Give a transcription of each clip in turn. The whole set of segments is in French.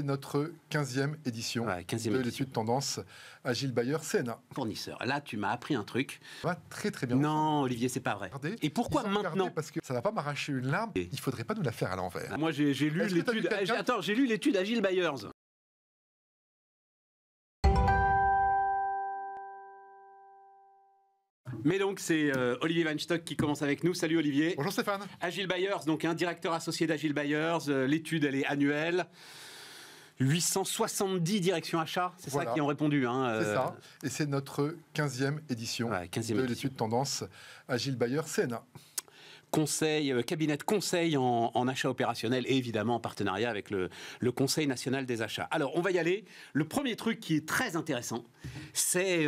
Notre 15e édition de l'étude tendance Agile Bayer CNA. Fournisseur. Là, tu m'as appris un truc. Ça va très très bien. Non, Olivier, c'est pas vrai. Regardez, et pourquoi maintenant? Parce que ça va pas m'arracher une larme. Il faudrait pas nous la faire à l'envers. Moi, j'ai lu l'étude. Attends, j'ai lu l'étude Agile Bayers. Mais donc, c'est Olivier Weinstock qui commence avec nous. Salut Olivier. Bonjour Stéphane. Agile Bayers, donc un directeur associé d'Agile Bayers. L'étude, elle est annuelle. 870 directions achats, c'est ça qui ont répondu. C'est ça. Et c'est notre 15e édition de l'étude tendance Agile Bayer CNA. Cabinet de conseil en achat opérationnel et évidemment en partenariat avec le Conseil national des achats. Alors, on va y aller. Le premier truc qui est très intéressant, c'est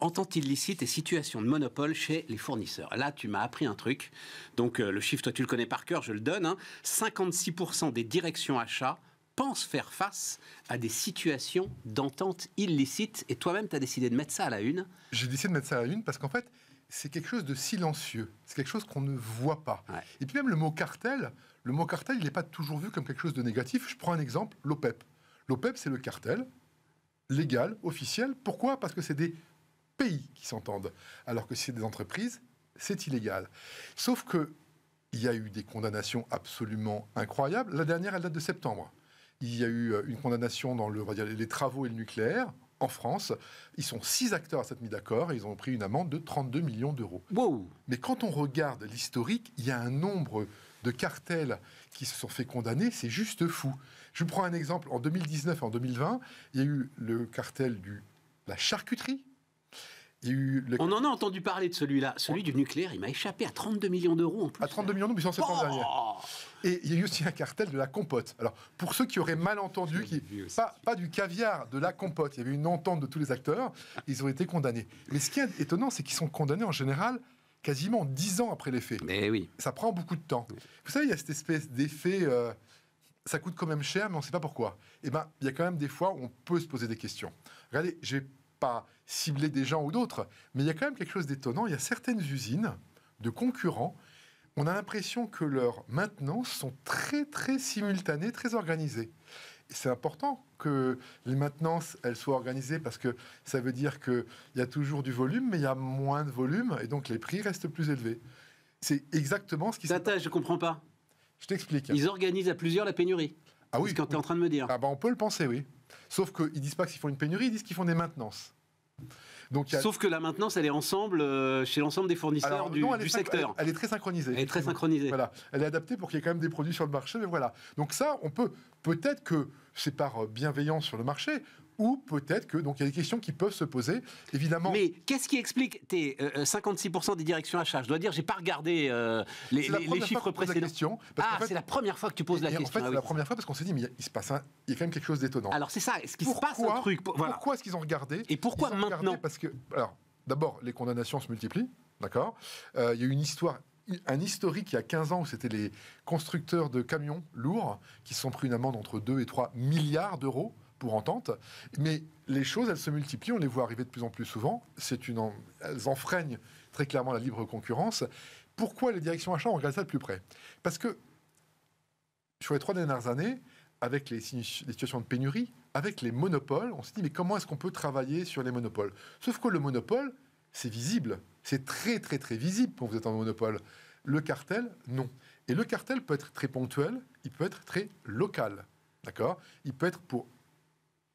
entente illicite et situation de monopole chez les fournisseurs. Là, tu m'as appris un truc. Donc, le chiffre, toi, tu le connais par cœur, je le donne. 56% des directions achats pensent faire face à des situations d'entente illicite. Et toi-même, tu as décidé de mettre ça à la une. J'ai décidé de mettre ça à la une parce qu'en fait, c'est quelque chose de silencieux. C'est quelque chose qu'on ne voit pas. Ouais. Et puis même le mot cartel, il n'est pas toujours vu comme quelque chose de négatif. Je prends un exemple, l'OPEP. L'OPEP, c'est le cartel légal, officiel. Pourquoi ? Parce que c'est des pays qui s'entendent. Alors que si c'est des entreprises, c'est illégal. Sauf qu'il y a eu des condamnations absolument incroyables. La dernière, elle date de septembre. Il y a eu une condamnation dans les travaux et le nucléaire. En France, ils sont 6 acteurs à s'être mis d'accord et ils ont pris une amende de 32 millions d'euros. Wow. Mais quand on regarde l'historique, il y a un nombre de cartels qui se sont fait condamner, c'est juste fou. Je prends un exemple, en 2019 et en 2020, il y a eu le cartel de la charcuterie. On en a entendu parler de celui-là. Celui du nucléaire, il m'a échappé à 32 millions d'euros en plus. À 32 millions d'euros, mais c'est en septembre dernier. Et il y a eu aussi un cartel de la compote. Alors, pour ceux qui auraient mal entendu, pas du caviar, de la compote. Il y avait une entente de tous les acteurs. Ils ont été condamnés. Mais ce qui est étonnant, c'est qu'ils sont condamnés en général quasiment 10 ans après les faits. Mais oui. Ça prend beaucoup de temps. Oui. Vous savez, il y a cette espèce d'effet... ça coûte quand même cher, mais on ne sait pas pourquoi. Eh bien, il y a quand même des fois où on peut se poser des questions. Regardez, je vais pas cibler des gens ou d'autres, mais il y a quand même quelque chose d'étonnant. Il y a certaines usines de concurrents, on a l'impression que leurs maintenances sont très, très simultanées, très organisées. Et c'est important que les maintenances, elles soient organisées parce que ça veut dire qu'il y a toujours du volume, mais il y a moins de volume, et donc les prix restent plus élevés. C'est exactement ce qui s'est passé. Je ne comprends pas. Je t'explique. Ils organisent à plusieurs la pénurie. Ah oui. C'est ce que tu es en train de me dire. Ah ben on peut le penser, oui. Sauf qu'ils ne disent pas qu'ils font une pénurie, ils disent qu'ils font des maintenances. Donc, sauf que la maintenance, elle est ensemble chez l'ensemble des fournisseurs du secteur. Elle est très synchronisée. Elle est très synchronisée. Voilà. Elle est adaptée pour qu'il y ait quand même des produits sur le marché, mais voilà. Donc ça, on peut-être que c'est par bienveillance sur le marché, ou peut-être que donc il y a des questions qui peuvent se poser, évidemment. Mais qu'est-ce qui explique tes 56% des directions achats? Je dois dire, j'ai pas regardé les chiffres précédents. C'est la première fois que tu poses la question. En fait, c'est la première fois parce qu'on s'est dit, mais il y a quand même quelque chose d'étonnant. Alors c'est ça. Est-ce qu'il se passe un truc? Pourquoi est-ce qu'ils ont regardé? Et pourquoi maintenant? Parce que, alors, d'abord, les condamnations se multiplient, d'accord. Il y a eu un historique il y a 15 ans où c'était les constructeurs de camions lourds qui se sont pris une amende entre 2 et 3 milliards d'euros pour entente. Mais les choses, elles se multiplient, on les voit arriver de plus en plus souvent. Elles enfreignent très clairement la libre concurrence. Pourquoi les directions achats ont regardé ça de plus près? Parce que sur les 3 dernières années, avec les situations de pénurie, avec les monopoles, on s'est dit, mais comment est-ce qu'on peut travailler sur les monopoles? Sauf que le monopole, c'est visible. C'est très, très, très visible quand vous êtes en monopole. Le cartel, non. Et le cartel peut être très ponctuel, il peut être très local. D'accord? Il peut être pour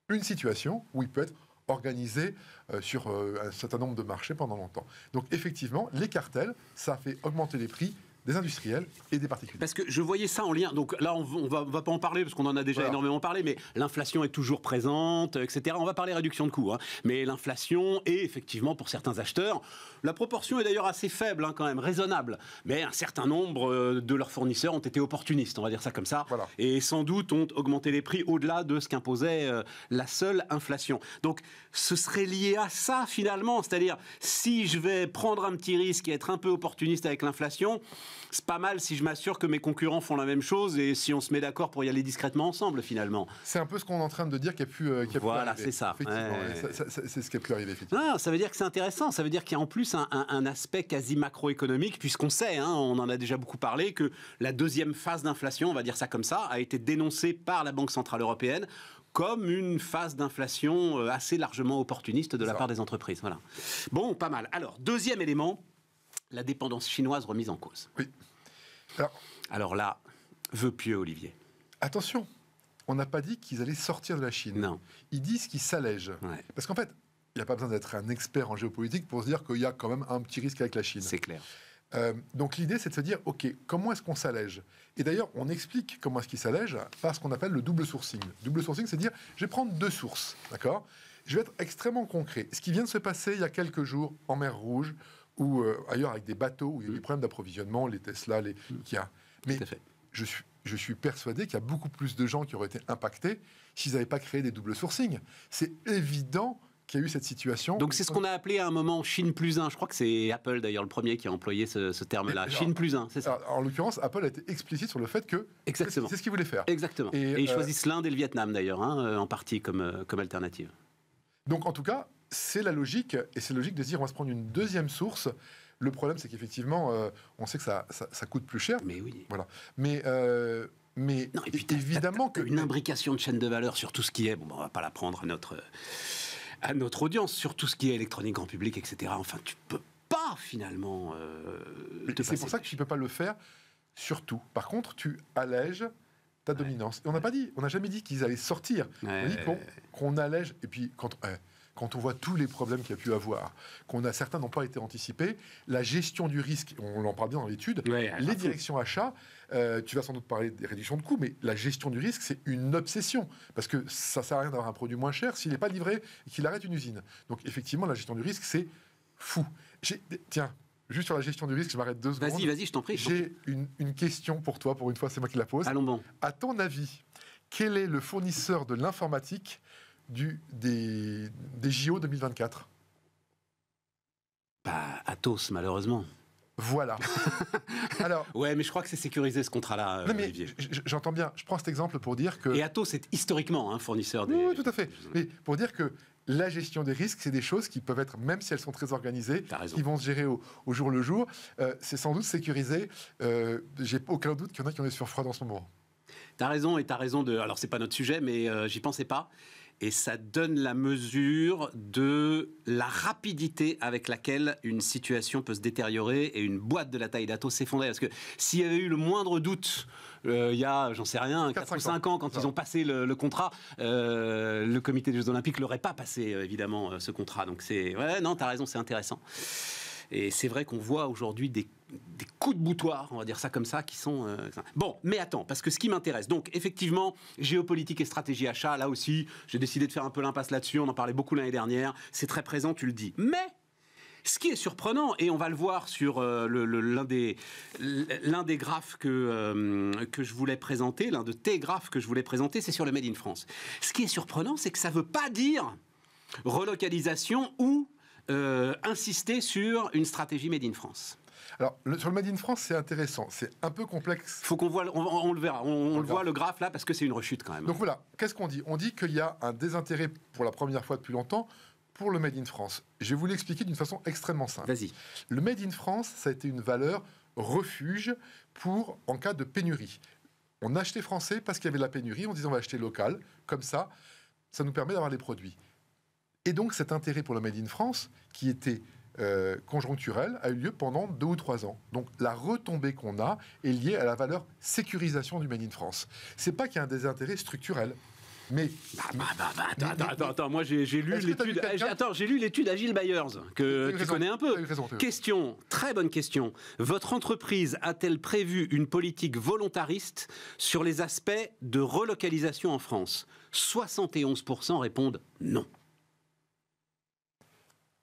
une situation où il peut être organisé sur un certain nombre de marchés pendant longtemps. Donc effectivement, les cartels, ça fait augmenter les prix des industriels et des particuliers. Parce que je voyais ça en lien, donc là on va pas en parler parce qu'on en a déjà énormément parlé, mais l'inflation est toujours présente, etc. On va parler réduction de coûts, mais l'inflation est effectivement pour certains acheteurs, la proportion est d'ailleurs assez faible quand même, raisonnable, mais un certain nombre de leurs fournisseurs ont été opportunistes, on va dire ça comme ça, et sans doute ont augmenté les prix au-delà de ce qu'imposait la seule inflation. Donc ce serait lié à ça finalement, c'est-à-dire si je vais prendre un petit risque et être un peu opportuniste avec l'inflation, c'est pas mal si je m'assure que mes concurrents font la même chose et si on se met d'accord pour y aller discrètement ensemble, finalement. C'est un peu ce qu'on est en train de dire qui a pu voilà, arriver. c'est ça. C'est ce qui a pu arriver, effectivement. Non, ça veut dire que c'est intéressant. Ça veut dire qu'il y a en plus un aspect quasi macroéconomique, puisqu'on sait, on en a déjà beaucoup parlé, que la deuxième phase d'inflation, on va dire ça comme ça, a été dénoncée par la Banque Centrale Européenne comme une phase d'inflation assez largement opportuniste de la part des entreprises. Voilà. Bon, pas mal. Alors, deuxième élément, la dépendance chinoise remise en cause. Oui. Alors là, vœu pieux, Olivier. Attention, on n'a pas dit qu'ils allaient sortir de la Chine. Non. Ils disent qu'ils s'allègent. Ouais. Parce qu'en fait, il n'y a pas besoin d'être un expert en géopolitique pour se dire qu'il y a quand même un petit risque avec la Chine. C'est clair. Donc l'idée, c'est de se dire, OK, comment est-ce qu'on s'allège? Et d'ailleurs, on explique comment est-ce qu'ils s'allègent par ce qu'on appelle le double sourcing. Double sourcing, c'est dire, je vais prendre deux sources, d'accord? Je vais être extrêmement concret. Ce qui vient de se passer il y a quelques jours en mer Rouge, ou ailleurs avec des bateaux, où il y a eu des problèmes d'approvisionnement, les Tesla, les Kia. Mais je suis persuadé qu'il y a beaucoup plus de gens qui auraient été impactés s'ils n'avaient pas créé des doubles sourcing. C'est évident qu'il y a eu cette situation. Donc c'est ce qu'on a appelé à un moment Chine plus 1. Je crois que c'est Apple d'ailleurs le premier qui a employé ce terme-là. Chine plus 1, c'est ça. Alors, en l'occurrence, Apple a été explicite sur le fait que exactement. C'est ce qu'il voulait faire. Exactement. Et ils choisissent l'Inde et le Vietnam d'ailleurs, en partie comme alternative. Donc en tout cas, c'est la logique, et c'est logique de se dire on va se prendre une deuxième source. Le problème, c'est qu'effectivement, on sait que ça coûte plus cher. Mais oui. Voilà. Mais non, et puis évidemment une imbrication de chaîne de valeur sur tout ce qui est, bon, on va pas la prendre à notre audience, sur tout ce qui est électronique grand public, etc. Enfin, tu peux pas finalement c'est pour ça que tu ne peux pas le faire sur tout. Par contre, tu allèges ta dominance. Et on n'a jamais dit qu'ils allaient sortir. On dit qu'on allège. Et puis, quand on voit tous les problèmes qu'il y a pu avoir, certains n'ont pas été anticipés, la gestion du risque, on en parle bien dans l'étude, les directions achats, tu vas sans doute parler des réductions de coûts, mais la gestion du risque, c'est une obsession. Parce que ça ne sert à rien d'avoir un produit moins cher s'il n'est pas livré et qu'il arrête une usine. Donc effectivement, la gestion du risque, c'est fou. Tiens, juste sur la gestion du risque, je m'arrête 2 secondes. Vas-y, je t'en prie. J'ai une question pour toi, pour une fois, c'est moi qui la pose. Allons bon. À ton avis, quel est le fournisseur de l'informatique des JO 2024? Atos, malheureusement. Voilà. Alors, ouais, mais je crois que c'est sécurisé ce contrat-là, Olivier. J'entends bien. Je prends cet exemple pour dire que... Et Atos est historiquement un fournisseur des... Oui, tout à fait. Mais pour dire que la gestion des risques, c'est des choses qui peuvent être, même si elles sont très organisées, qui vont se gérer au jour le jour. C'est sans doute sécurisé. J'ai aucun doute qu'il y en a qui en est sur froid en ce moment. T'as raison de... Alors, c'est pas notre sujet, mais j'y pensais pas. Et ça donne la mesure de la rapidité avec laquelle une situation peut se détériorer et une boîte de la taille d'Atos s'effondrer. Parce que s'il y avait eu le moindre doute, il y a, j'en sais rien, 4 ou 5 ans, quand ils ont passé le contrat, le comité des Jeux Olympiques ne l'aurait pas passé, évidemment, ce contrat. Donc c'est... Ouais, non, t'as raison, c'est intéressant. Et c'est vrai qu'on voit aujourd'hui des coups de boutoir, on va dire ça comme ça, qui sont... Bon, mais attends, parce que ce qui m'intéresse, donc effectivement, géopolitique et stratégie achat, là aussi, j'ai décidé de faire un peu l'impasse là-dessus, on en parlait beaucoup l'année dernière, c'est très présent, tu le dis. Mais ce qui est surprenant, et on va le voir sur l'un des graphes que je voulais présenter, l'un de tes graphes que je voulais présenter, c'est sur le Made in France. Ce qui est surprenant, c'est que ça ne veut pas dire relocalisation ou insister sur une stratégie Made in France. Alors, sur le Made in France, c'est intéressant. C'est un peu complexe. Faut qu'on voit, on le verra. On le voit, le graphe, là, parce que c'est une rechute, quand même. Donc voilà, qu'est-ce qu'on dit? On dit qu'il y a un désintérêt, pour la première fois depuis longtemps, pour le Made in France. Je vais vous l'expliquer d'une façon extrêmement simple. Vas-y. Le Made in France, ça a été une valeur refuge en cas de pénurie. On achetait français parce qu'il y avait de la pénurie. On disait on va acheter local. Comme ça nous permet d'avoir les produits. Et donc cet intérêt pour le Made in France, qui était conjoncturel, a eu lieu pendant 2 ou 3 ans. Donc la retombée qu'on a est liée à la valeur sécurisation du Made in France. C'est pas qu'il y a un désintérêt structurel. Mais attends, moi j'ai lu l'étude. Attends, j'ai lu l'étude Agile Buyers que tu connais un peu. Question, très bonne question. Votre entreprise a-t-elle prévu une politique volontariste sur les aspects de relocalisation en France? 71% répondent non.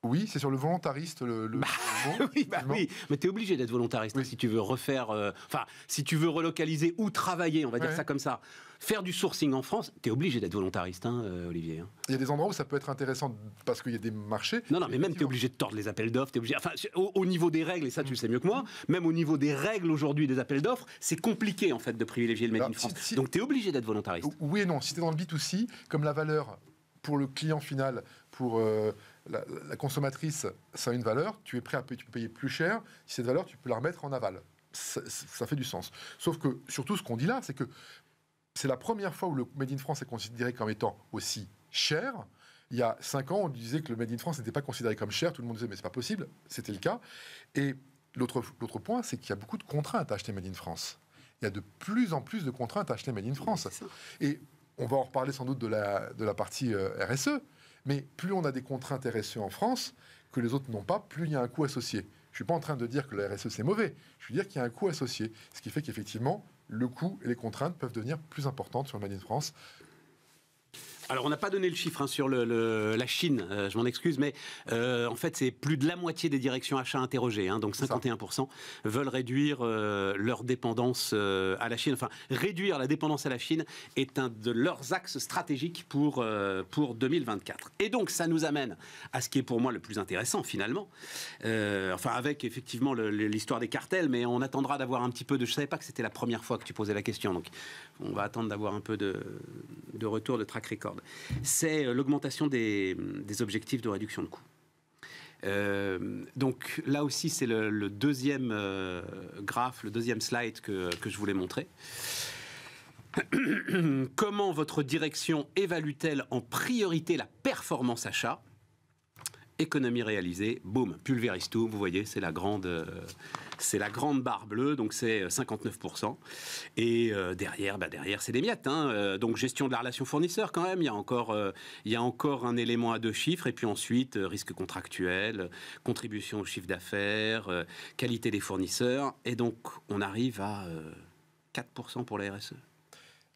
Oui, c'est sur le volontariste. Oui, mais tu es obligé d'être volontariste si tu veux refaire... si tu veux relocaliser ou travailler, on va dire ça comme ça. Faire du sourcing en France, tu es obligé d'être volontariste, Olivier. Il y a des endroits où ça peut être intéressant parce qu'il y a des marchés. Non, mais même tu es obligé de tordre les appels d'offres. Au niveau des règles, et ça tu le sais mieux que moi, même au niveau des règles aujourd'hui des appels d'offres, c'est compliqué en fait de privilégier le Made in France. Donc tu es obligé d'être volontariste. Oui et non. Si tu es dans le B2C, comme la valeur pour le client final, pour... La consommatrice, ça a une valeur, tu es prêt à payer, tu peux payer plus cher. Si cette valeur, tu peux la remettre en aval. Ça fait du sens. Sauf que, surtout, ce qu'on dit là, c'est que c'est la première fois où le Made in France est considéré comme étant aussi cher. Il y a 5 ans, on disait que le Made in France n'était pas considéré comme cher. Tout le monde disait, mais c'est pas possible. C'était le cas. Et l'autre point, c'est qu'il y a beaucoup de contraintes à acheter Made in France. Il y a de plus en plus de contraintes à acheter Made in France. Et on va en reparler sans doute de la partie RSE. Mais plus on a des contraintes RSE en France que les autres n'ont pas, plus il y a un coût associé. Je ne suis pas en train de dire que la RSE c'est mauvais. Je veux dire qu'il y a un coût associé. Ce qui fait qu'effectivement, le coût et les contraintes peuvent devenir plus importantes sur le Made in France. Alors, on n'a pas donné le chiffre sur la Chine, je m'en excuse, mais en fait, c'est plus de la moitié des directions achats interrogées, donc 51%, veulent réduire leur dépendance à la Chine. Enfin, réduire la dépendance à la Chine est un de leurs axes stratégiques pour 2024. Et donc, ça nous amène à ce qui est pour moi le plus intéressant, finalement. Avec effectivement l'histoire des cartels, mais on attendra d'avoir un petit peu de... Je ne savais pas que c'était la première fois que tu posais la question, donc on va attendre d'avoir un peu de retour de track record. C'est l'augmentation des objectifs de réduction de coûts. Donc là aussi, c'est le deuxième graphe, le deuxième slide que je voulais montrer. Comment votre direction évalue-t-elle en priorité la performance achat ? Économie réalisée, boum, pulvérise tout, vous voyez, c'est la grande barre bleue, donc c'est 59%. Et derrière, c'est des miettes. Donc gestion de la relation fournisseur quand même, il y a encore un élément à 2 chiffres, et puis ensuite risque contractuel, contribution au chiffre d'affaires, qualité des fournisseurs, et donc on arrive à 4% pour la RSE.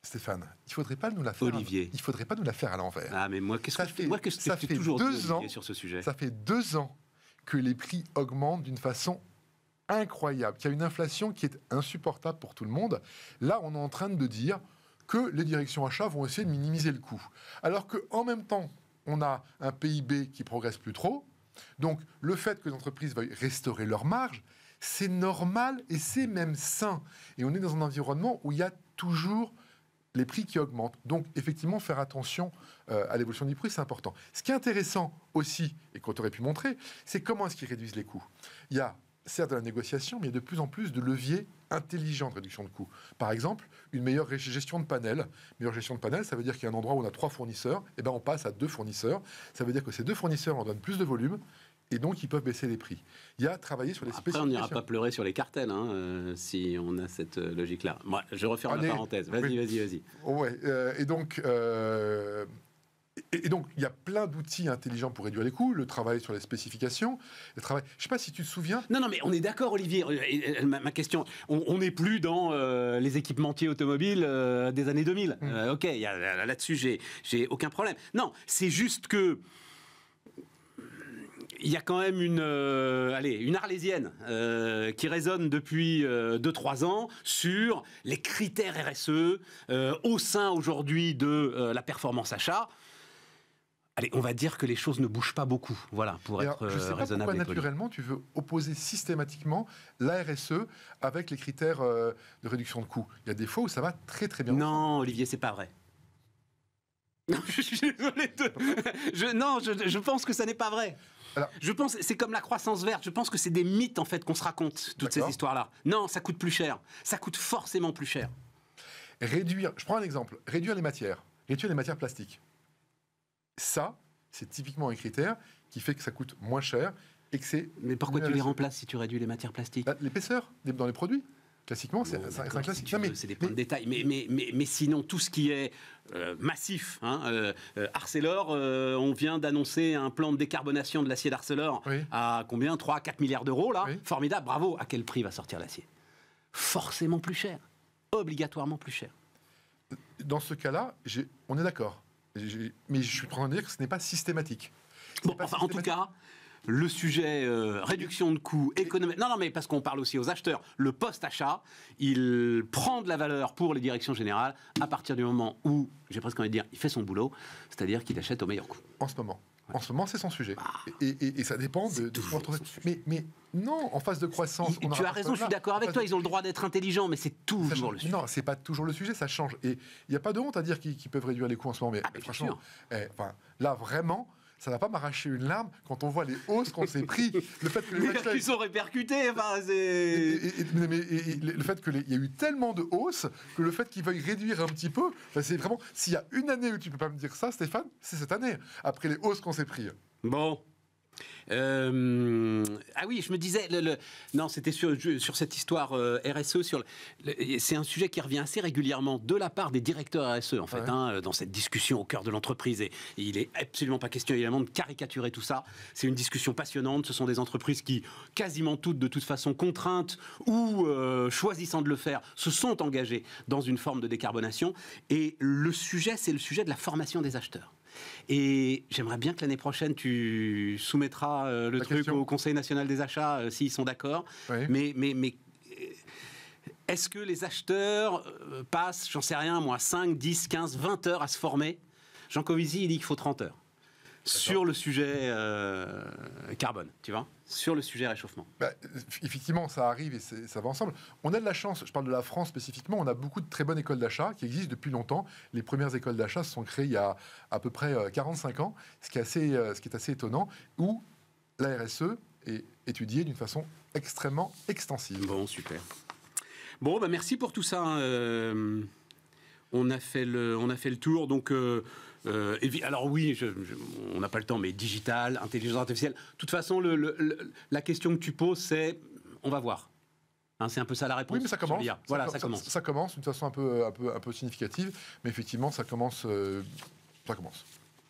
Stéphane, il faudrait pas nous la faire. Olivier, il faudrait pas nous la faire à l'envers. Ah mais moi, qu'est-ce que je fais toujours 2 ans sur ce sujet. Ça fait 2 ans que les prix augmentent d'une façon incroyable, qu'il y a une inflation qui est insupportable pour tout le monde. Là, on est en train de dire que les directions achats vont essayer de minimiser le coût, alors que en même temps, on a un PIB qui progresse plus trop. Donc, le fait que les entreprises veuillent restaurer leur marge, c'est normal et c'est même sain. Et on est dans un environnement où il y a toujours les prix qui augmentent. Donc, effectivement, faire attention à l'évolution du prix, c'est important. Ce qui est intéressant aussi, et qu'on aurait pu montrer, c'est comment est-ce qu'ils réduisent les coûts. Il y a certes de la négociation, mais il y a de plus en plus de leviers intelligents de réduction de coûts. Par exemple, une meilleure gestion de panel. Meilleure gestion de panel, ça veut dire qu'il y a un endroit où on a 3 fournisseurs, et ben on passe à 2 fournisseurs. Ça veut dire que ces 2 fournisseurs en donnent plus de volume, et donc ils peuvent baisser les prix. Il y a travaillé sur les spécifications. Après, on n'ira pas pleurer sur les cartels, si on a cette logique-là. Moi, je referme la parenthèse. Vas-y. Ouais, et donc, il y a plein d'outils intelligents pour réduire les coûts. Le travail sur les spécifications, je ne sais pas si tu te souviens. Non, mais on est d'accord, Olivier. Ma question, on n'est plus dans les équipementiers automobiles des années 2000. Ok, là-dessus, j'ai aucun problème. Non, c'est juste que il y a quand même une arlésienne qui résonne depuis 2-3 ans sur les critères RSE au sein aujourd'hui de la performance achat. Allez, on va dire que les choses ne bougent pas beaucoup, voilà, pour être raisonnable. Je ne sais pas pourquoi naturellement tu veux opposer systématiquement la RSE avec les critères de réduction de coûts. Il y a des fois où ça va très très bien. Non, Olivier, c'est pas vrai. Non, je suis désolé. Je pense que ça n'est pas vrai. Alors, je pense, c'est comme la croissance verte. Je pense que c'est des mythes en fait qu'on se raconte toutes ces histoires-là. Non, ça coûte plus cher. Ça coûte forcément plus cher. Je prends un exemple. Réduire les matières plastiques. Ça, c'est typiquement un critère qui fait que ça coûte moins cher et que c'est. Mais pourquoi tu les remplaces si tu réduis les matières plastiques ? L'épaisseur dans les produits. Classiquement, c'est un classique. C'est des points de détail. Mais sinon, tout ce qui est massif, Arcelor, on vient d'annoncer un plan de décarbonation de l'acier d'Arcelor à combien ? 3-4 milliards d'euros, là. Formidable, bravo. À quel prix va sortir l'acier ? Forcément plus cher. Obligatoirement plus cher. Dans ce cas-là, on est d'accord. Mais je suis en train de dire que ce n'est pas systématique. En tout cas, le sujet réduction de coûts, économie... Non, mais parce qu'on parle aussi aux acheteurs. Le post-achat, il prend de la valeur pour les directions générales à partir du moment où, j'ai presque envie de dire, il fait son boulot, c'est-à-dire qu'il achète au meilleur coût. En ce moment, c'est son sujet. Et ça dépend de... Mais non, en phase de croissance... Tu as raison, je suis d'accord avec toi, ils ont le droit d'être intelligents, mais c'est toujours le sujet. Non, c'est pas toujours le sujet, ça change. Et il n'y a pas de honte à dire qu'ils peuvent réduire les coûts en ce moment. Mais franchement, là, vraiment... ça va pas m'arracher une larme quand on voit les hausses qu'on s'est pris. Le fait que les qui sont répercutés, enfin, c'est... le fait qu'il y a eu tellement de hausses que le fait qu'ils veuillent réduire un petit peu, enfin, c'est vraiment... S'il y a une année où tu peux pas me dire ça, Stéphane, c'est cette année, après les hausses qu'on s'est pris. Bon. Ah oui, je me disais, non, c'était sur cette histoire RSE. C'est un sujet qui revient assez régulièrement de la part des directeurs RSE, en fait, dans cette discussion au cœur de l'entreprise. Et il est absolument pas question, évidemment, de caricaturer tout ça. C'est une discussion passionnante. Ce sont des entreprises qui, quasiment toutes, de toute façon, contraintes ou choisissant de le faire, se sont engagées dans une forme de décarbonation. Et le sujet, c'est le sujet de la formation des acheteurs. Et j'aimerais bien que l'année prochaine, tu soumettras le truc au Conseil national des achats, s'ils sont d'accord. Oui. Mais est-ce que les acheteurs passent, j'en sais rien, moi, 5, 10, 15, 20 heures à se former? Jean Covici, il dit qu'il faut 30 heures. Sur le sujet carbone, tu vois, sur le sujet réchauffement. Effectivement, ça arrive et ça va ensemble. On a de la chance, je parle de la France spécifiquement, on a beaucoup de très bonnes écoles d'achat qui existent depuis longtemps. Les premières écoles d'achat se sont créées il y a à peu près 45 ans, ce qui est assez étonnant, où la RSE est étudiée d'une façon extrêmement extensive. Bon, super. Bon, merci pour tout ça. On a fait le tour, donc... alors oui, on n'a pas le temps, mais digital, intelligence artificielle. De toute façon, la question que tu poses, c'est, on va voir. C'est un peu ça la réponse. Oui, mais ça commence. Voilà, ça commence. Ça commence d'une façon un peu significative, mais effectivement, ça commence.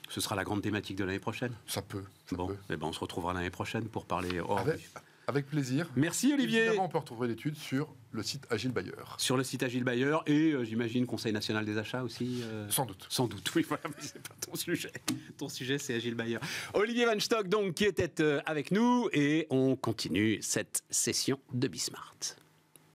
Ce sera la grande thématique de l'année prochaine. Ça peut. Eh ben, on se retrouvera l'année prochaine pour parler. Avec plaisir. Merci Olivier. Évidemment, on peut retrouver l'étude sur le site Agile Buyer. Sur le site Agile Buyer et j'imagine Conseil national des achats aussi. Sans doute. Sans doute, oui, voilà, mais c'est pas ton sujet. Ton sujet, c'est Agile Buyer. Olivier Van Stock, donc, qui était avec nous et on continue cette session de Bismart.